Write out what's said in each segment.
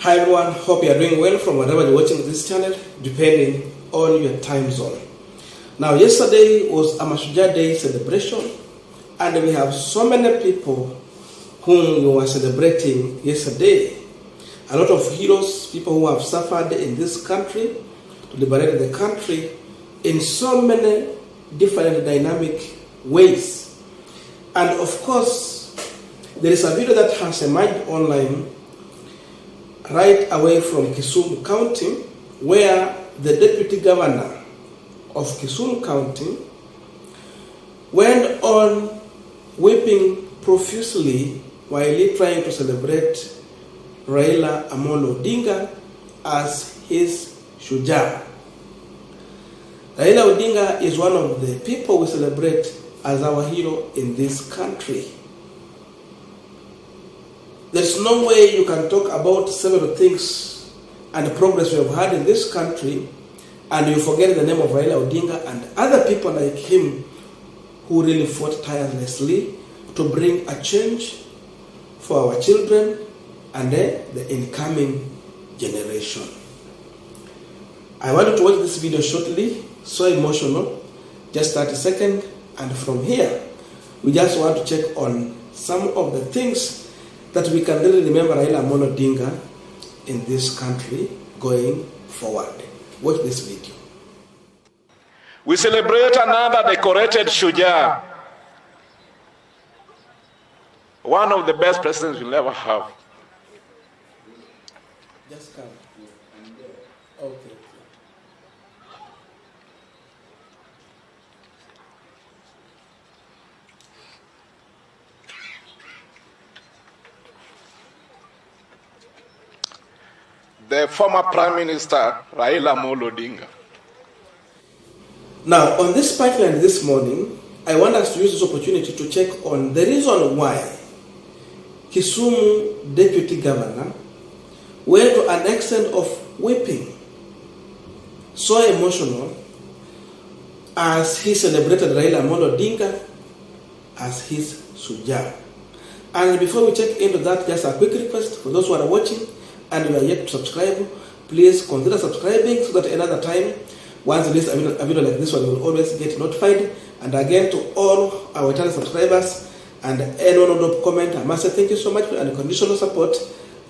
Hi everyone, hope you are doing well from wherever you're watching this channel, depending on your time zone. Now yesterday was a Mashujaa Day celebration, and we have so many people whom we were celebrating yesterday. A lot of heroes, people who have suffered in this country to liberate the country in so many different dynamic ways. And of course, there is a video that has emerged online right away from Kisumu County, where the deputy governor of Kisumu County went on weeping profusely while he trying to celebrate Raila Odinga as his Mashujaa. Raila Odinga is one of the people we celebrate as our hero in this country. There's no way you can talk about several things and the progress we have had in this country and you forget the name of Raila Odinga and other people like him who really fought tirelessly to bring a change for our children and the incoming generation. I want you to watch this video shortly, so emotional, just 30 seconds, and from here we just want to check on some of the things that we can really remember Raila Odinga in this country going forward. Watch this video. We celebrate another decorated Mashujaa, one of the best presidents we'll ever have. Just come. Okay. The former Prime Minister, Raila Odinga. Now, on this pipeline this morning, I want us to use this opportunity to check on the reason why Kisumu Deputy Governor went to an extent of weeping, so emotional, as he celebrated Raila Odinga as his Mashujaa. And before we check into that, just a quick request for those who are watching and you are yet to subscribe, please consider subscribing so that another time, once release a video like this one, you will always get notified. And again, to all our channel subscribers and anyone who don't comment, I must say thank you so much for unconditional support.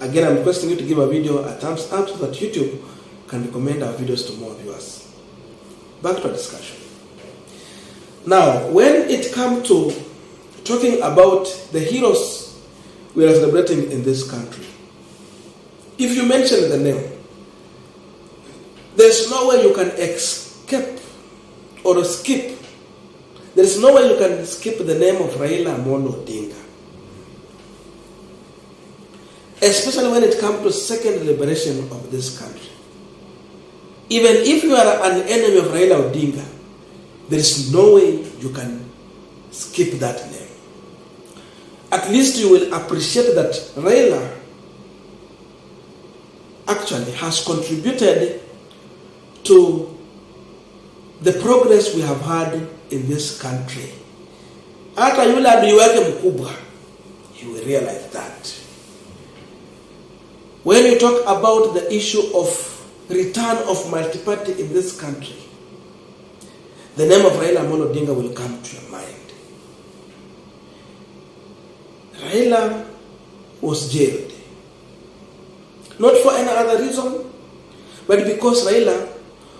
Again, I'm requesting you to give a video a thumbs up so that YouTube can recommend our videos to more viewers. Back to our discussion. Now, when it comes to talking about the heroes we are celebrating in this country, if you mention the name, there's no way you can escape or skip. There's no way you can skip the name of Raila Odinga. Especially when it comes to second liberation of this country. Even if you are an enemy of Raila Odinga, there is no way you can skip that name. At least you will appreciate that Raila actually has contributed to the progress we have had in this country. Hata yule adui wake mkubwa, he will realize that. When you talk about the issue of return of multi-party in this country, the name of Raila Odinga will come to your mind. Raila was jailed. Not for any other reason, but because Raila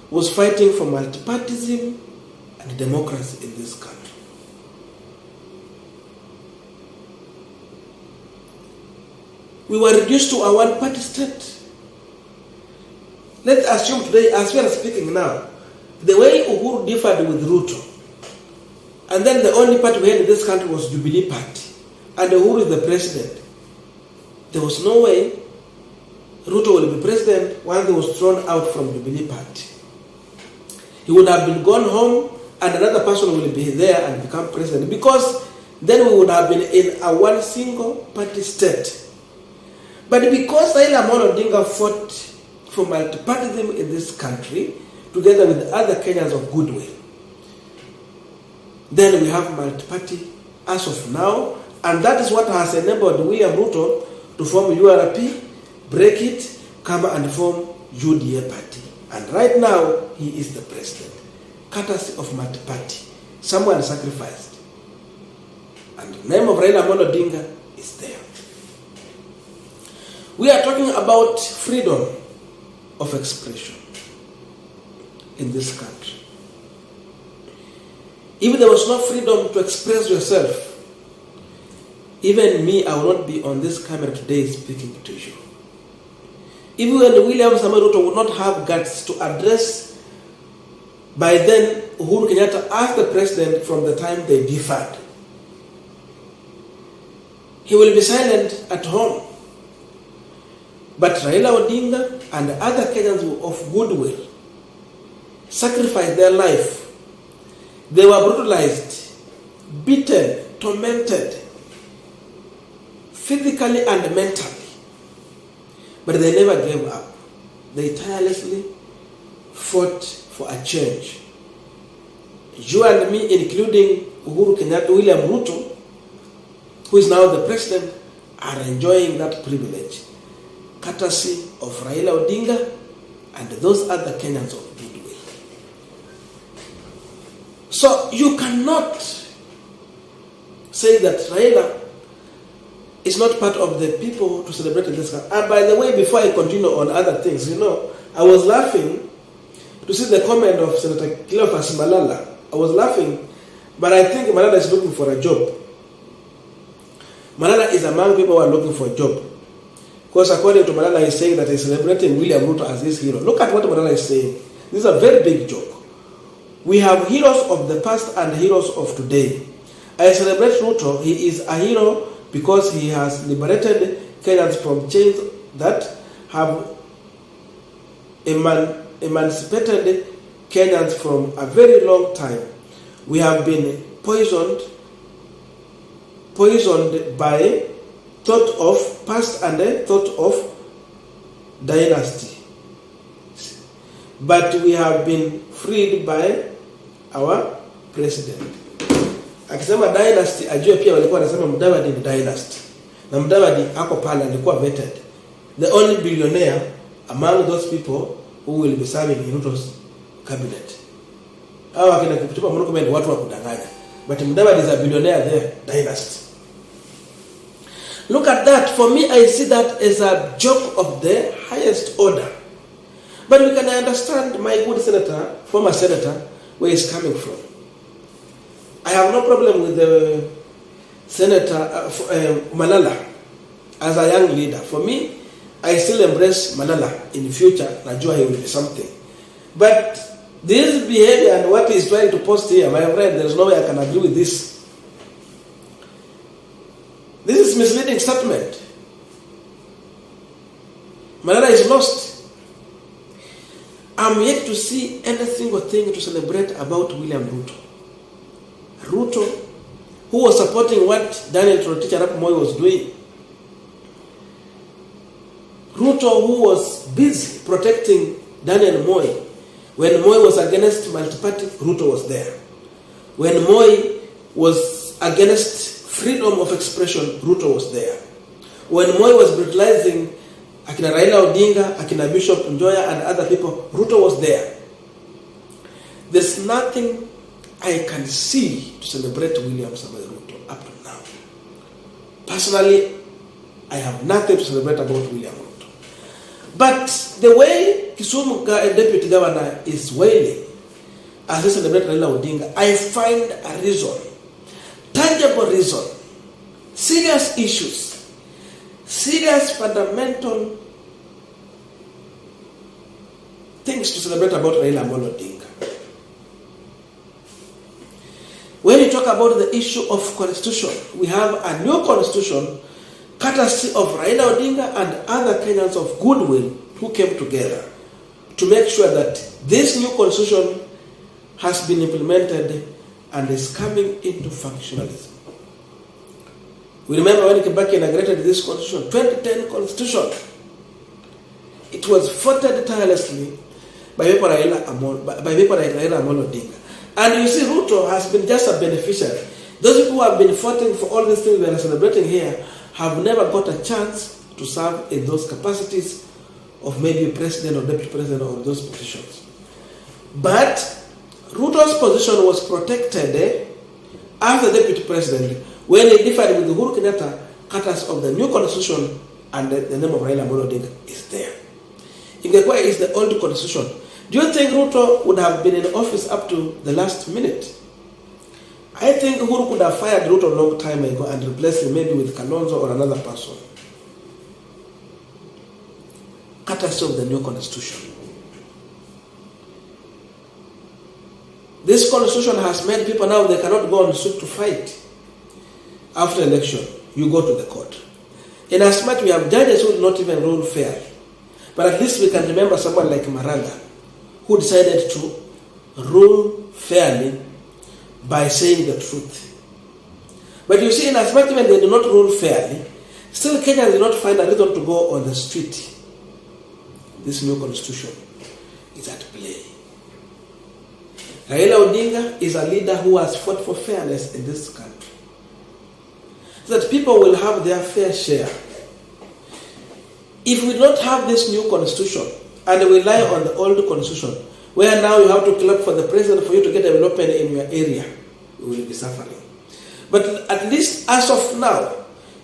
was fighting for multipartyism and democracy in this country. We were reduced to a one-party state. Let's assume today, as we are speaking now, the way Uhuru differed with Ruto, and then the only party we had in this country was Jubilee Party, and Uhuru is the president. There was no way Ruto will be president once he was thrown out from the Jubilee Party. He would have been gone home and another person will be there and become president, because then we would have been in a one single party state. But because Raila Odinga fought for multipartyism in this country, together with other Kenyans of goodwill, then we have multi-party as of now, and that is what has enabled William Ruto to form URP, break it, come and form UDA party. And right now, he is the president, courtesy of my party. Someone sacrificed. And the name of Raila Odinga is there. We are talking about freedom of expression in this country. If there was no freedom to express yourself, even me, I will not be on this camera today speaking to you. Even when William Samoei Ruto would not have guts to address, by then Uhuru Kenyatta as the president from the time they differed, he will be silent at home. But Raila Odinga and other Kenyans of goodwill sacrificed their life. They were brutalized, beaten, tormented, physically and mentally. But they never gave up. They tirelessly fought for a change. You and me, including Uhuru Kenyatta, William Ruto, who is now the president, are enjoying that privilege, courtesy of Raila Odinga and those other Kenyans of goodwill. So you cannot say that Raila is not part of the people to celebrate in this country. And by the way, before I continue on other things, I was laughing to see the comment of Senator Cleophas Malala. I was laughing, but I think Malala is looking for a job. Malala is among people who are looking for a job. Because according to Malala, he's saying that he's celebrating William Ruto as his hero. Look at what Malala is saying. This is a very big joke. We have heroes of the past and heroes of today. I celebrate Ruto. He is a hero because he has liberated Kenyans from chains that have emancipated Kenyans from a very long time. We have been poisoned by thought of past and thought of dynasty. But we have been freed by our president. Akisema dynasty, ajue pia walikuwa wanasema Mudavadi ni dynasty. Na Mudavadi ako pale alikuwa vetted. The only billionaire among those people who will be serving in Ruto's cabinet. Hawa kina Kipchumba Murkomen watu wa kudanganya. But Mudavadi is a billionaire there, dynasty. Look at that. For me, I see that as a joke of the highest order. But we can understand my good senator, former senator, where he's coming from. I have no problem with the Senator Malala as a young leader. For me, I still embrace Malala in the future. Najua he will be something. But this behavior and what he's trying to post here, my friend, there's no way I can agree with this. This is misleading statement. Malala is lost. I'm yet to see any single thing to celebrate about William Ruto. Ruto, who was supporting what Daniel Toroitich Arap Moi was doing. Ruto, who was busy protecting Daniel Moi. When Moi was against multi-party, Ruto was there. When Moi was against freedom of expression, Ruto was there. When Moi was brutalizing Akina Raila Odinga, Akina Bishop Njoya and other people, Ruto was there. There's nothing I can see to celebrate William Samoei Ruto up to now. Personally, I have nothing to celebrate about William Ruto. But the way Kisumu deputy governor is wailing as they celebrate Raila Odinga, I find a reason, tangible reason, serious issues, serious fundamental things to celebrate about Raila Odinga. When you talk about the issue of constitution, we have a new constitution courtesy of Raila Odinga and other Kenyans of goodwill who came together to make sure that this new constitution has been implemented and is coming into functionalism. We remember when Kibaki inaugurated this constitution, 2010 constitution. It was fought tirelessly by people like Raila Odinga. And you see, Ruto has been just a beneficiary. Those people who have been fighting for all these things we are celebrating here have never got a chance to serve in those capacities of maybe president or deputy president or those positions. But Ruto's position was protected as the deputy president when he differed with Uhuru Kenyatta, cutters of the new constitution, and the name of Raila Odinga is there. Ingekuwa is the old constitution. Do you think Ruto would have been in office up to the last minute? I think Uhuru could have fired Ruto a long time ago and replaced him maybe with Kalonzo or another person. Courtesy of the new constitution. This constitution has made people now they cannot go on the street to fight. After election, you go to the court. In as much we have judges who do not even rule fair. But at least we can remember someone like Maraga, who decided to rule fairly by saying the truth. But you see, in as much when they do not rule fairly, still Kenyans do not find a reason to go on the street. This new constitution is at play. Raila Odinga is a leader who has fought for fairness in this country, so that people will have their fair share. If we don't have this new constitution and we rely on the old constitution, where now you have to clap for the president for you to get development in your area, you will be suffering. But at least as of now,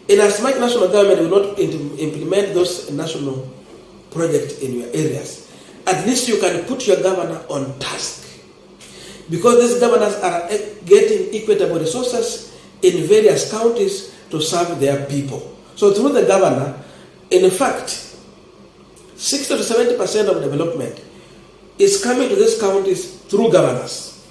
in as much national government will not implement those national projects in your areas, at least you can put your governor on task. Because these governors are getting equitable resources in various counties to serve their people. So through the governor, in fact, 60 to 70% of development is coming to these counties through governors.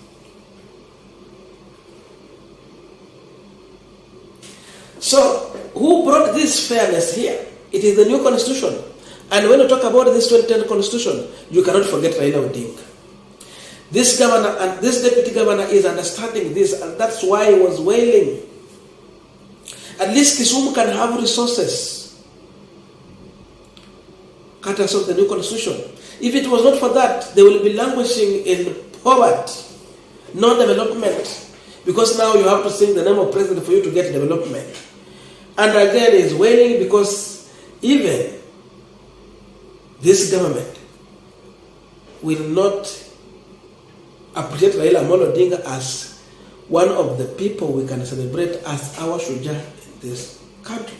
So, who brought this fairness here? It is the new constitution. And when you talk about this 2010 constitution, you cannot forget Raila Odinga. This governor and this deputy governor is understanding this, and that's why he was wailing. At least Kisumu can have resources. Cutters of the new constitution. If it was not for that, they will be languishing in poverty, no development. Because now you have to sing the name of president for you to get development. And again, he's wailing because even this government will not appreciate Raila Odinga as one of the people we can celebrate as our Mashujaa in this country.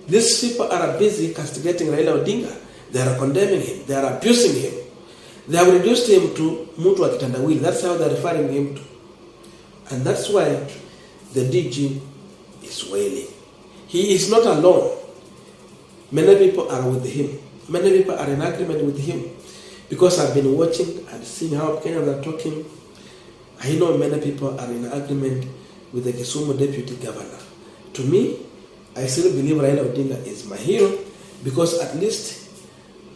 These people are busy castigating Raila Odinga. They are condemning him. They are abusing him. They have reduced him to Mutu wa kitandawili. That's how they are referring him to. And that's why the DG is wailing. He is not alone. Many people are with him. Many people are in agreement with him. Because I've been watching and seeing how Kenyans are talking, I know many people are in agreement with the Kisumu deputy governor. To me, I still believe Raila Odinga is my hero because at least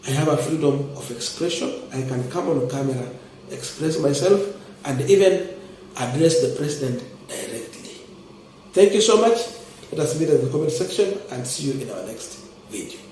I have a freedom of expression. I can come on camera, express myself, and even address the president directly. Thank you so much. Let us meet in the comment section and see you in our next video.